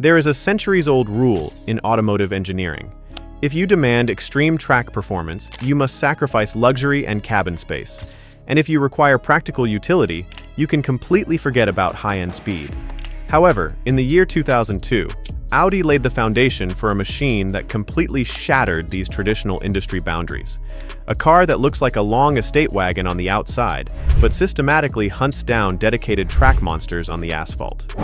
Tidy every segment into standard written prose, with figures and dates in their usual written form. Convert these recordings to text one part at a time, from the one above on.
There is a centuries-old rule in automotive engineering. If you demand extreme track performance, you must sacrifice luxury and cabin space. And if you require practical utility, you can completely forget about high-end speed. However, in the year 2002, Audi laid the foundation for a machine that completely shattered these traditional industry boundaries. A car that looks like a long estate wagon on the outside, but systematically hunts down dedicated track monsters on the asphalt.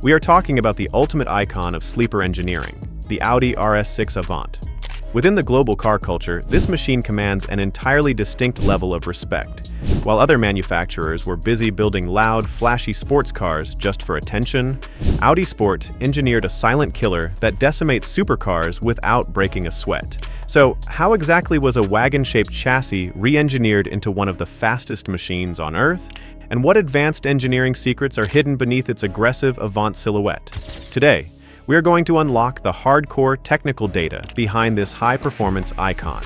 We are talking about the ultimate icon of sleeper engineering, the Audi RS6 Avant. Within the global car culture, this machine commands an entirely distinct level of respect. While other manufacturers were busy building loud, flashy sports cars just for attention, Audi Sport engineered a silent killer that decimates supercars without breaking a sweat. So, how exactly was a wagon-shaped chassis re-engineered into one of the fastest machines on Earth? And what advanced engineering secrets are hidden beneath its aggressive Avant silhouette? Today, we are going to unlock the hardcore technical data behind this high-performance icon.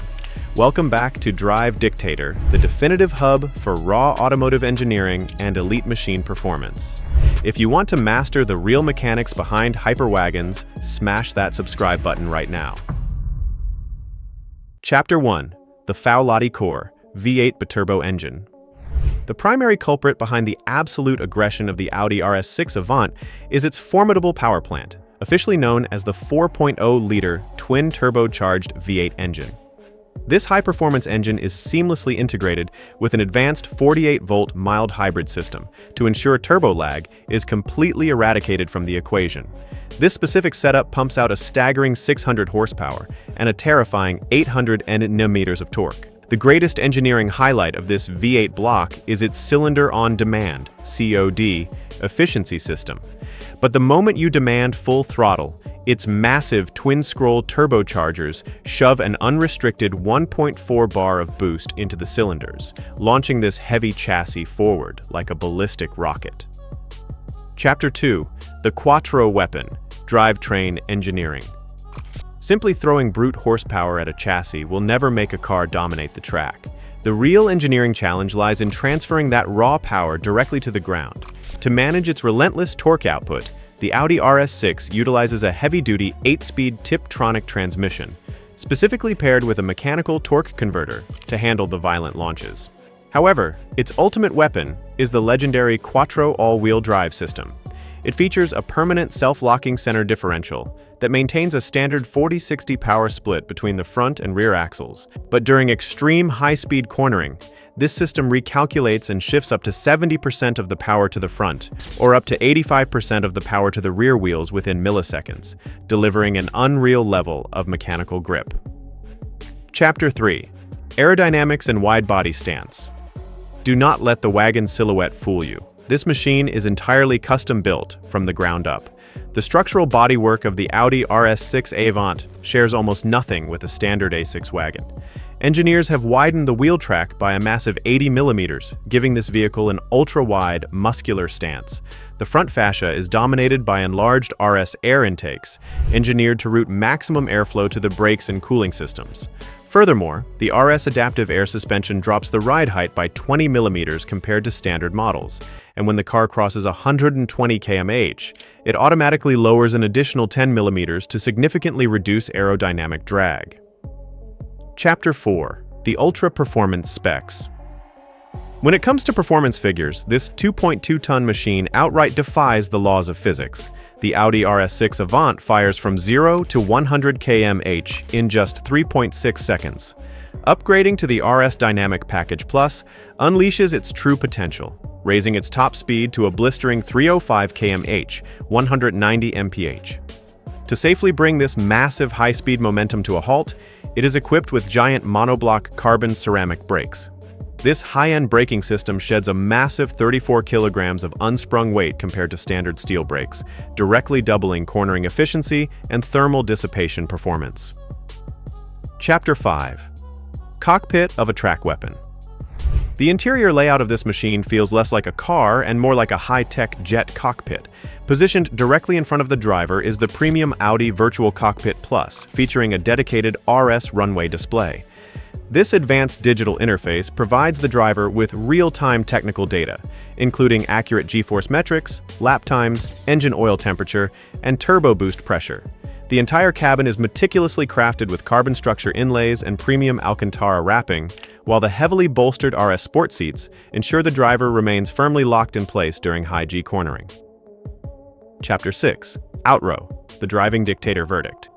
Welcome back to Drive Dictator, the definitive hub for raw automotive engineering and elite machine performance. If you want to master the real mechanics behind hyperwagons, smash that subscribe button right now. Chapter 1. The Faulati Core, V8 Biturbo Engine. The primary culprit behind the absolute aggression of the Audi RS6 Avant is its formidable power plant, officially known as the 4.0-liter twin-turbocharged V8 engine. This high-performance engine is seamlessly integrated with an advanced 48-volt mild hybrid system to ensure turbo lag is completely eradicated from the equation. This specific setup pumps out a staggering 600 horsepower and a terrifying 800 Nm of torque. The greatest engineering highlight of this V8 block is its cylinder-on-demand (COD) efficiency system. But the moment you demand full throttle, its massive twin-scroll turbochargers shove an unrestricted 1.4 bar of boost into the cylinders, launching this heavy chassis forward like a ballistic rocket. Chapter 2. The Quattro Weapon, Drivetrain Engineering. Simply throwing brute horsepower at a chassis will never make a car dominate the track. The real engineering challenge lies in transferring that raw power directly to the ground. To manage its relentless torque output, the Audi RS6 utilizes a heavy-duty 8-speed Tiptronic transmission, specifically paired with a mechanical torque converter to handle the violent launches. However, its ultimate weapon is the legendary Quattro All-Wheel Drive system. It features a permanent self-locking center differential that maintains a standard 40-60 power split between the front and rear axles. But during extreme high-speed cornering, this system recalculates and shifts up to 70% of the power to the front, or up to 85% of the power to the rear wheels within milliseconds, delivering an unreal level of mechanical grip. Chapter 3. Aerodynamics and Wide Body Stance. Do not let the wagon silhouette fool you. This machine is entirely custom-built from the ground up. The structural bodywork of the Audi RS6 Avant shares almost nothing with a standard A6 wagon. Engineers have widened the wheel track by a massive 80 millimeters, giving this vehicle an ultra-wide, muscular stance. The front fascia is dominated by enlarged RS air intakes, engineered to route maximum airflow to the brakes and cooling systems. Furthermore, the RS adaptive air suspension drops the ride height by 20 millimeters compared to standard models, and when the car crosses 120 km/h, it automatically lowers an additional 10 millimeters to significantly reduce aerodynamic drag. Chapter 4. The Ultra Performance Specs. When it comes to performance figures, this 2.2-ton machine outright defies the laws of physics. The Audi RS6 Avant fires from 0 to 100 km/h in just 3.6 seconds. Upgrading to the RS Dynamic Package Plus unleashes its true potential, raising its top speed to a blistering 305 km/h, 190 mph. To safely bring this massive high-speed momentum to a halt, it is equipped with giant monoblock carbon ceramic brakes. This high-end braking system sheds a massive 34 kilograms of unsprung weight compared to standard steel brakes, directly doubling cornering efficiency and thermal dissipation performance. Chapter 5. Cockpit of a Track Weapon. The interior layout of this machine feels less like a car and more like a high-tech jet cockpit. Positioned directly in front of the driver is the premium Audi Virtual Cockpit Plus, featuring a dedicated RS runway display. This advanced digital interface provides the driver with real-time technical data, including accurate G-force metrics, lap times, engine oil temperature, and turbo boost pressure. The entire cabin is meticulously crafted with carbon structure inlays and premium Alcantara wrapping, while the heavily bolstered RS Sport seats ensure the driver remains firmly locked in place during high G cornering. Chapter 6. Outrow, the driving dictator verdict.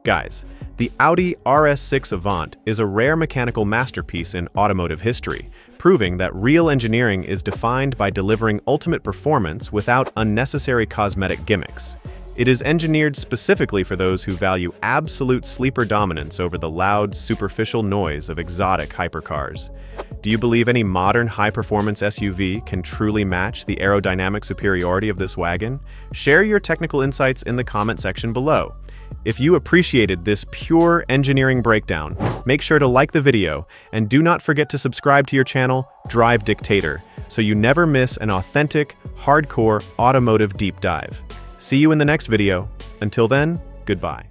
Guys, the Audi RS6 Avant is a rare mechanical masterpiece in automotive history, proving that real engineering is defined by delivering ultimate performance without unnecessary cosmetic gimmicks. It is engineered specifically for those who value absolute sleeper dominance over the loud, superficial noise of exotic hypercars. Do you believe any modern high-performance SUV can truly match the aerodynamic superiority of this wagon? Share your technical insights in the comment section below. If you appreciated this pure engineering breakdown, make sure to like the video and do not forget to subscribe to your channel, Drive Dictator, so you never miss an authentic, hardcore automotive deep dive. See you in the next video. Until then, goodbye.